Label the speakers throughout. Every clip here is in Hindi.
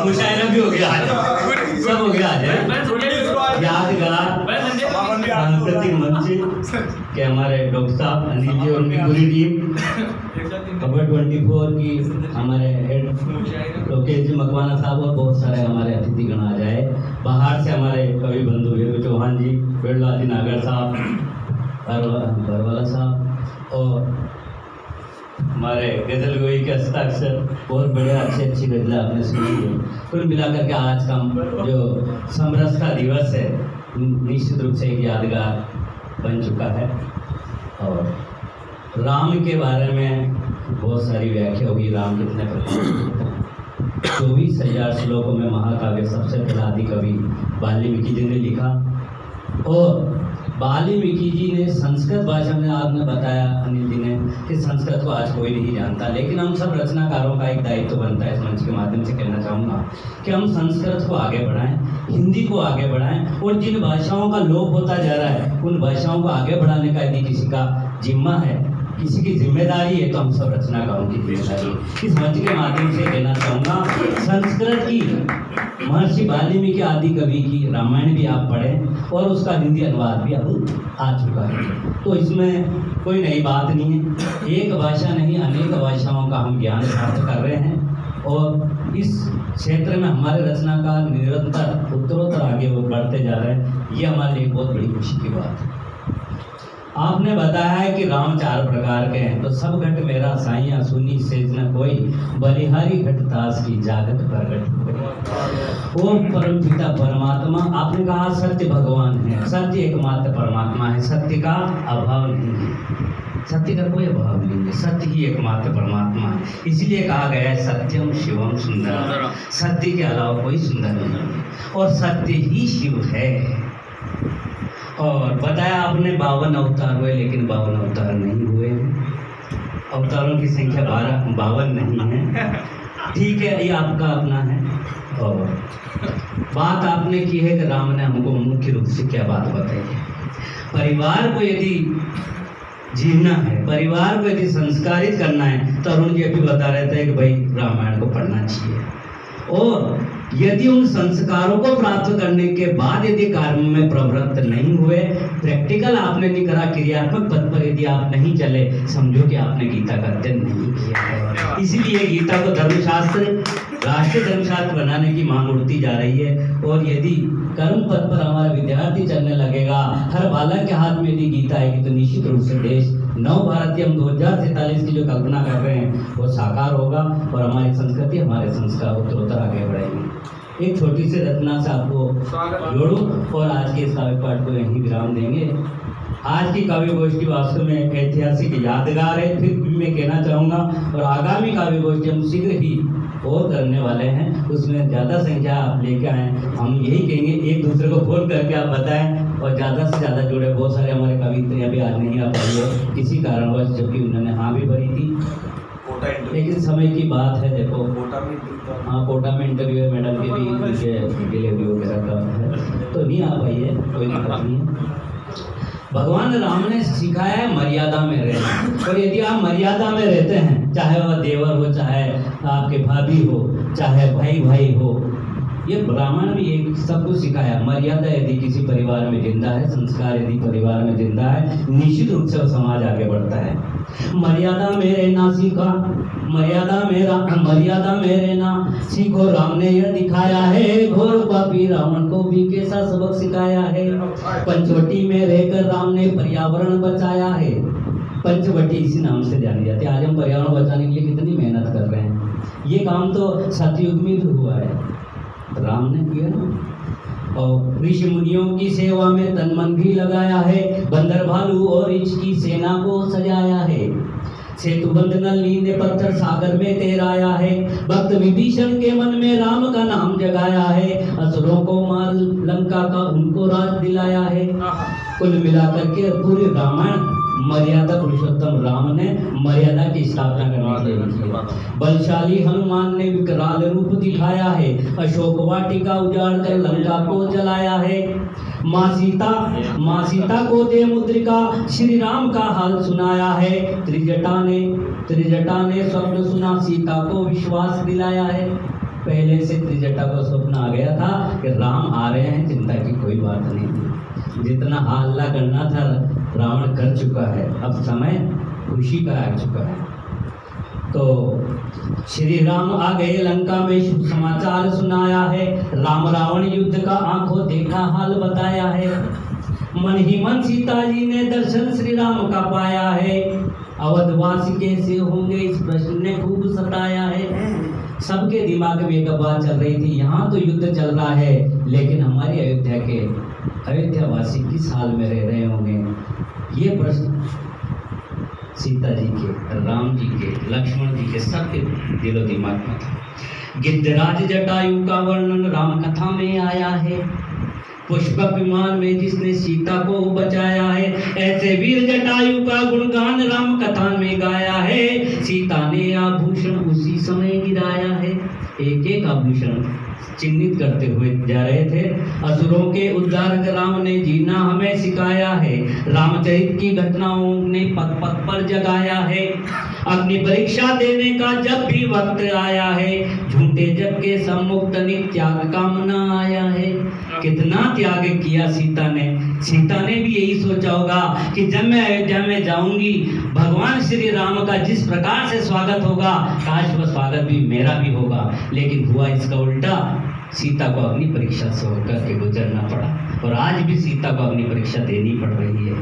Speaker 1: मुशायरा भी हो गया आज, सब हो गया आज। यादगार सांस्कृतिक मंच के हमारे डॉक्टर साहब अनिल जी और उनकी पूरी टीम, खबर 24 की हमारे हेड लोकेश जी मकवाना साहब और बहुत सारे हमारे अतिथिगण आ जाए। बाहर से हमारे कवि बंधु वीर चौहान जी, बेड़ला जी नागर साहब, बरवाला साहब और हमारे गजल गोई के हस्ताक्षर, बहुत बढ़िया अच्छी गजल आपने सुनी है। कुल मिलाकर के आज का जो समरस का दिवस है निश्चित रूप से एक यादगार बन चुका है। और राम के बारे में बहुत सारी व्याख्या हुई, राम कितने प्रकार 24,000 श्लोकों में महाकाव्य सबसे पहला आदि कवि वाल्मीकि जी ने लिखा। और वाल्मीकि जी ने संस्कृत भाषा में, आपने बताया अनिल जी ने कि संस्कृत को आज कोई नहीं जानता, लेकिन हम सब रचनाकारों का एक दायित्व बनता है इस मंच के माध्यम से कहना चाहूँगा कि हम संस्कृत को आगे बढ़ाएं, हिंदी को आगे बढ़ाएं, और जिन भाषाओं का लोप होता जा रहा है उन भाषाओं को आगे बढ़ाने का यदि किसी का जिम्मा है, किसी की जिम्मेदारी है, तो हम सब रचनाकारों की जिम्मेदारी इस मंच के माध्यम से कहना चाहूँगा। संस्कृत की महर्षि वाल्मीकि आदि कवि की रामायण भी आप पढ़ें और उसका हिंदी अनुवाद भी अब आ चुका है, तो इसमें कोई नई बात नहीं है। एक भाषा नहीं अनेक भाषाओं का हम ज्ञान प्राप्त कर रहे हैं और इस क्षेत्र में हमारे रचनाकार निरंतर उत्तरोत्तर आगे वो बढ़ते जा रहे हैं। ये हमारे लिए बहुत बड़ी खुशी की बात है। आपने बताया है कि राम 4 प्रकार के हैं, तो सब घट मेरा साइया सुनी सेज न कोई, बलिहारी घट दास की जागत प्रगट हुए। ओम परम पिता परमात्मा, आपने कहा सत्य भगवान है, सत्य एकमात्र परमात्मा है, सत्य का अभाव नहीं है, सत्य का कोई अभाव नहीं है, सत्य ही एकमात्र परमात्मा है। इसलिए कहा गया है सत्यम शिवम सुंदरम, सत्य के अलावा कोई सुंदर नहीं है और सत्य ही शिव है। और बताया आपने 52 अवतार हुए, लेकिन 52 अवतार नहीं हुए, अवतारों की संख्या 52 नहीं है, ठीक है, ये आपका अपना है। और बात आपने की है कि राम ने हमको मुख्य रूप से क्या बात बताई है, परिवार को यदि जीना है, परिवार को यदि संस्कारित करना है, तो अरुण जी अभी बता रहे थे कि भाई रामायण को पढ़ना चाहिए। और यदि उन संस्कारों को प्राप्त करने के बाद यदि कर्म में प्रवृत्त नहीं हुए, प्रैक्टिकल आपने नहीं करा, क्रियात्मक पद पर यदि आप नहीं चले, समझो कि आपने गीता का अध्ययन नहीं किया है। इसलिए गीता को धर्मशास्त्र, राष्ट्रीय धर्मशास्त्र बनाने की मांग उठती जा रही है। और यदि कर्म पद पर हमारा विद्यार्थी चलने लगेगा, हर बालक के हाथ में यदि गीता आएगी, तो निश्चित रूप से देश नव भारतीय हम 2047 की जो कल्पना कर रहे हैं वो साकार होगा और हमारी संस्कृति, हमारे संस्कार उत्तरोत्तर आगे बढ़ेंगे। एक छोटी सी रचना से आपको जोड़ूं और आज के इस काव्य पाठ को यहीं विराम देंगे। आज की काव्य गोष्ठी वास्तव में ऐतिहासिक यादगार है, फिर भी मैं कहना चाहूँगा, और आगामी काव्य गोष्ठी हम शीघ्र ही और करने वाले हैं, उसमें ज़्यादा संख्या आप लेके आएँ। हम यही कहेंगे, एक दूसरे को फोन करके आप बताएं और ज़्यादा से ज़्यादा जुड़े। बहुत सारे हमारे कवि अभी आज नहीं आ पाई है किसी कारणवश, जबकि उन्होंने हाँ भी भरी थी, लेकिन समय की बात है। देखो हाँ, कोटा में इंटरव्यू है, मैडम के भी डिलीवरी वगैरह का है, तो नहीं आ पाई है, कोई दिक्कत नहीं है। भगवान राम ने सिखाया है मर्यादा में रहना, और यदि आप मर्यादा में रहते हैं, चाहे वह देवर हो, चाहे आपके भाभी हो, चाहे भाई भाई हो, ये ब्राह्मण भी एक सब कुछ सिखाया। मर्यादा यदि किसी परिवार में जिंदा है, संस्कार यदि परिवार में जिंदा है, निश्चित रूप से वो समाज आगे बढ़ता है। मर्यादा में रहना सीखा, मर्यादा में रहना सीखो, राम ने यह दिखाया है, घोर पापी रावण को भी कैसा सबक सिखाया है। पंचवटी में रहकर राम ने पर्यावरण बचाया है, पंचवटी इसी नाम से जानी जाती है। आज हम पर्यावरण बचाने के लिए कितनी मेहनत कर रहे हैं, ये काम तो सतयुग में भी हुआ है, राम ने किया ना। और ऋषि मुनियों की सेवा में तन मन भी लगाया है, बंदर भालू और रीछ की सेना को सजाया है। सेतु बंध नल नींदे पत्थर सागर में तैराया है, भक्त विभीषण के मन में राम का नाम जगाया है। असुरों को मार लंका का उनको राज दिलाया है। कुल मिलाकर के पूरे रामायण मर्यादा पुरुषोत्तम राम ने मर्यादा की स्थापना करने के लिए लिखी है। बलशाली हनुमान ने विकराल रूप दिखाया है, अशोक वाटिका उजाड़ कर लंका को जलाया है। माँ सीता को दे मुद्रिका, श्री राम का हाल सुनाया है। त्रिजटा ने स्वप्न सुना, सीता को विश्वास दिलाया है। पहले से त्रिजटा को स्वप्न आ गया था कि राम आ रहे हैं, चिंता की कोई बात नहीं थी। जितना हल्ला करना था रावण कर चुका है, अब समय खुशी का आ चुका है। तो श्री राम आ गए लंका में, शुभ समाचार सुनाया है। राम रावण युद्ध का आंखों देखा हाल बताया है। मन ही मन सीता जी ने दर्शन श्री राम का पाया है। अवधवासी कैसे होंगे इस प्रश्न ने खूब सताया है। सबके दिमाग में एक बात चल रही थी, यहाँ तो युद्ध चल रहा है लेकिन हमारी अयोध्यावासी किस हाल में रह रहे होंगे। ये प्रश्न सीता जी के, राम जी के, लक्ष्मण जी के, सबके दिलो दिमाग में था। गिद्धराज जटायु का वर्णन राम कथा में आया है। पुष्पक विमान में जिसने सीता को बचाया है, ऐसे वीर जटायु का गुणगान राम कथा में गाया है। सीता ने आभूषण उसी समय गिराया है। एक एक आभूषण चिन्हित करते हुए जा रहे थे। असुरों के उद्धारक राम ने जीना हमें सिखाया है। रामचरित की घटनाओं ने पग पग पर जगाया है। अग्नि परीक्षा देने का जब भी वक्त आया है, झूठे जग के सम्मुख तनिक त्याग कामना आया है। कितना त्याग किया सीता ने। सीता ने भी यही सोचा होगा कि जब मैं अयोध्या में जाऊंगी, भगवान श्री राम का जिस प्रकार से स्वागत होगा, काश वह स्वागत भी मेरा भी होगा। लेकिन हुआ इसका उल्टा, सीता को अग्नि परीक्षा से होकर के गुजरना पड़ा। और आज भी सीता को अग्नि परीक्षा देनी पड़ रही है।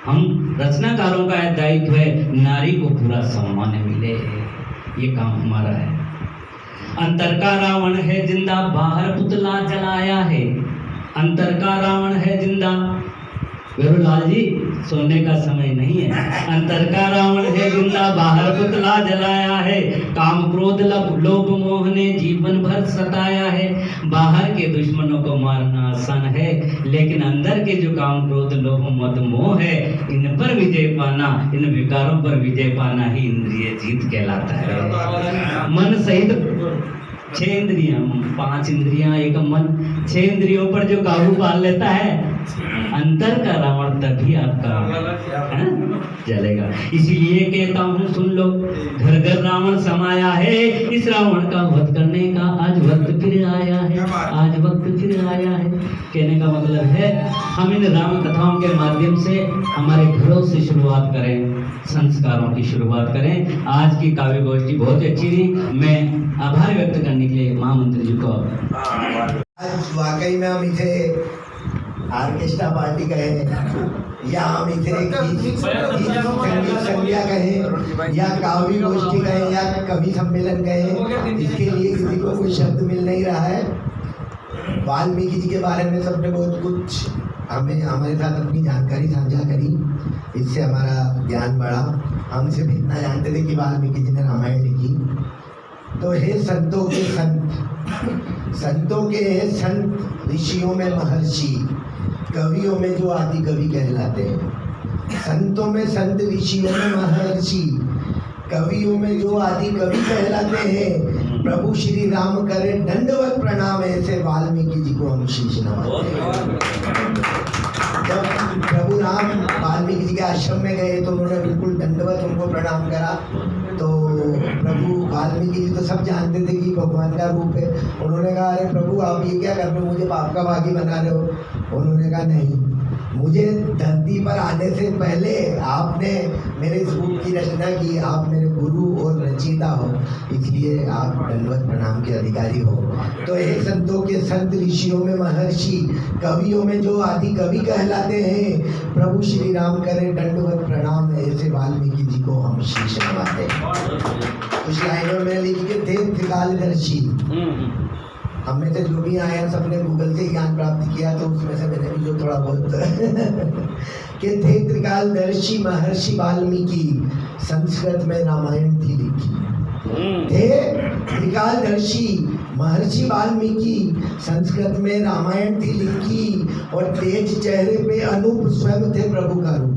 Speaker 1: हम रचनाकारों का दायित्व है नारी को पूरा सम्मान मिले, ये काम हमारा है। अंतर का रावण है जिंदा, बाहर पुतला जलाया है। अंतर का रावण है जिंदा, वेरुलाल जी सोने का समय नहीं है। अंतर का रावण है जिंदा, बाहर पुतला जलाया है। काम क्रोध लोभ मोह ने जीवन भर सताया है। बाहर के दुश्मनों को मारना आसान है, लेकिन अंदर के जो काम क्रोध लोभ मद मोह है, इन पर विजय पाना, इन विकारों पर विजय पाना ही इंद्रिय जीत कहलाता है। मन सहित 6 इंद्रियां, 5 इंद्रियां एक मन, 6 इंद्रियों पर जो काबू पा लेता है, अंतर का रावण तभी आपका जलेगा। इसीलिए कहता हूँ सुन लो, घर घर रावण समाया है। इस रावण का वध करने का आज वक्त फिर आया है, आज वक्त फिर आया है। कहने का मतलब है हम इन राम कथाओं के माध्यम से हमारे घरों से शुरुआत करें, संस्कारों की शुरुआत करें। आज की काव्य गोष्ठी बहुत अच्छी थी। मैं आभार व्यक्त करने के लिए महामंत्री जी को,
Speaker 2: आज वाकई में हम इथे ऑर्केस्ट्रा पार्टी कहें या हम इथे संगीत संध्या कहें या काव्य गोष्ठी कहें या कवि सम्मेलन कहें, इसके लिए किसी को कोई शब्द मिल नहीं रहा है। वाल्मीकि जी के बारे में सबने बहुत कुछ हमें हमारे साथ अपनी जानकारी साझा करी, इससे हमारा ज्ञान बढ़ा। हम सिर्फ इतना जानते थे कि वाल्मीकि जी ने रामायण लिखी। तो हे संतों के संत, संतों के संत, ऋषियों में महर्षि, कवियों में जो आदि कवि कहलाते हैं। संतों में संत, ऋषियों में महर्षि, कवियों में जो आदि कवि कहलाते हैं। प्रभु श्री राम करे दंडवत प्रणाम, ऐसे वाल्मीकि जी को हम शीश नवाते हैं। जब प्रभु राम वाल्मीकि जी के आश्रम में गए तो उन्होंने बिल्कुल दंडवत उनको प्रणाम करा। तो प्रभु वाल्मीकि जी तो सब जानते थे कि भगवान का रूप है। उन्होंने कहा अरे प्रभु आप ये क्या कर रहे हो, मुझे पाप का भागी बना रहे हो। उन्होंने कहा नहीं, मुझे धरती पर आने से पहले आपने मेरे इस रूप की रचना की, आप मेरे गुरु और रचयिता हो, इसलिए आप दंडवत प्रणाम के अधिकारी हो। तो हे संतों के संत, ऋषियों में महर्षि, कवियों में जो आदि कवि कहलाते हैं। प्रभु श्री राम करे दंडवत प्रणाम, ऐसे वाल्मीकि जी को हम शीश नवाते हैं। कुछ लाइनों में लिखिए थे त्रिकालदर्शी। हम में से जो भी आए हैं सबने गूगल से ज्ञान प्राप्त किया, तो उसमें से मैंने भी जो थोड़ा बहुत कि थे त्रिकालदर्शी महर्षि वाल्मीकि, संस्कृत में रामायण थी लिखी। थे त्रिकालदर्शी महर्षि वाल्मीकि, संस्कृत में रामायण थी लिखी। और तेज चेहरे पे अनूप स्वयं थे प्रभु का रूप।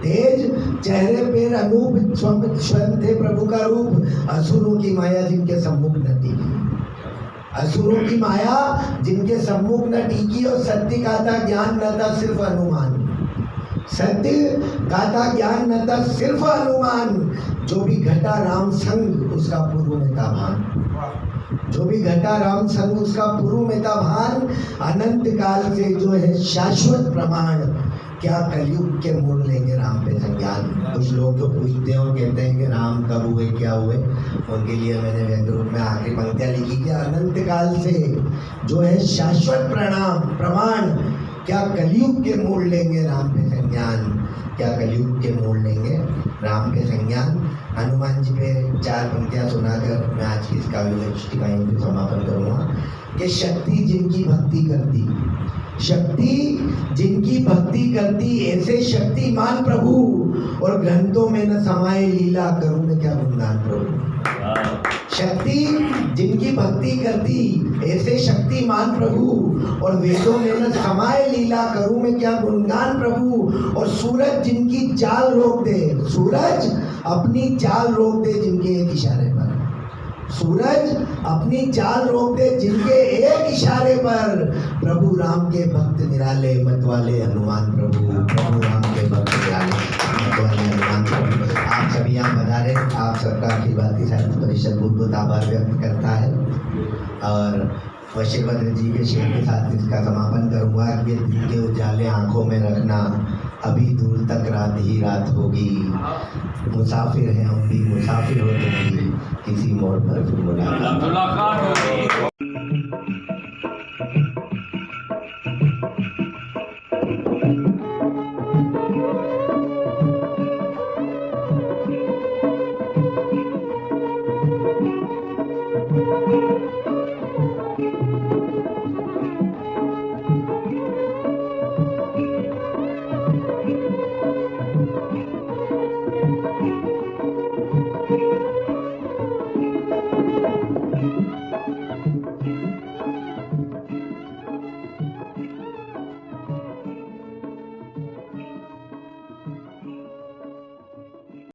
Speaker 2: तेज चेहरे पे अनूप स्वयं थे प्रभु का रूप। असुरों की माया जिनके सम्मुख न टिकी, असुरों की माया जिनके सम्मुख न टिकी। और सत्य का था ज्ञान न था सिर्फ अनुमान, सत्य का था ज्ञान न था सिर्फ अनुमान। जो भी घटा राम संग उसका पूर्व में था भान। जो भी घटा राम संग उसका पूर्व में था भान, अनंत काल से जो है शाश्वत प्रमाण, क्या कलयुग के मोड़ लेंगे राम पे संज्ञान। कुछ लोग जो पूछते हैं और कहते हैं कि राम कब हुए क्या हुए, उनके लिए मैंने व्यंग रूप में आखिरी पंक्तियाँ लिखी कि अनंत काल से जो है शाश्वत प्रमाण, क्या कलयुग के मोड़ लेंगे राम पे संज्ञान, क्या कलयुग के मोड़ लेंगे राम पे संज्ञान। हनुमान जी पे 4 पंक्तियाँ सुनाकर मैं आज की इस काव्य टिकाइयों को समापन करूँगा कि शक्ति जिनकी भक्ति करती, शक्ति जिनकी भक्ति करती, ऐसे शक्तिमान प्रभु, और ग्रंथों में न समाये लीला, करूँ मैं क्या गुणगान प्रभु। शक्ति जिनकी भक्ति करती, ऐसे शक्तिमान प्रभु, और वेदों में न समाये लीला, करूँ मैं क्या गुणगान प्रभु। और सूरज जिनकी चाल रोक दे, सूरज अपनी चाल रोक दे जिनके एक इशारे पर, सूरज अपनी चाल रोक दे जिनके एक इशारे पर, प्रभु राम के भक्त निराले मत वाले हनुमान प्रभु, प्रभु राम के भक्त निराले मत वाले हनुमान प्रभु। आप सभी यहाँ पधारे, आप सबका अखिल भारतीय साहित्य परिषद बहुत बहुत आभार व्यक्त करता है। और वशिरभद्र जी के शेर के साथ इसका समापन करूँगा कि ये दिल के उजाले आँखों में रखना, अभी दूर तक रात ही रात होगी, मुसाफिर हैं हम भी, मुसाफिर हो तुम भी, किसी मोड़ पर फिर मुलाकात होगी।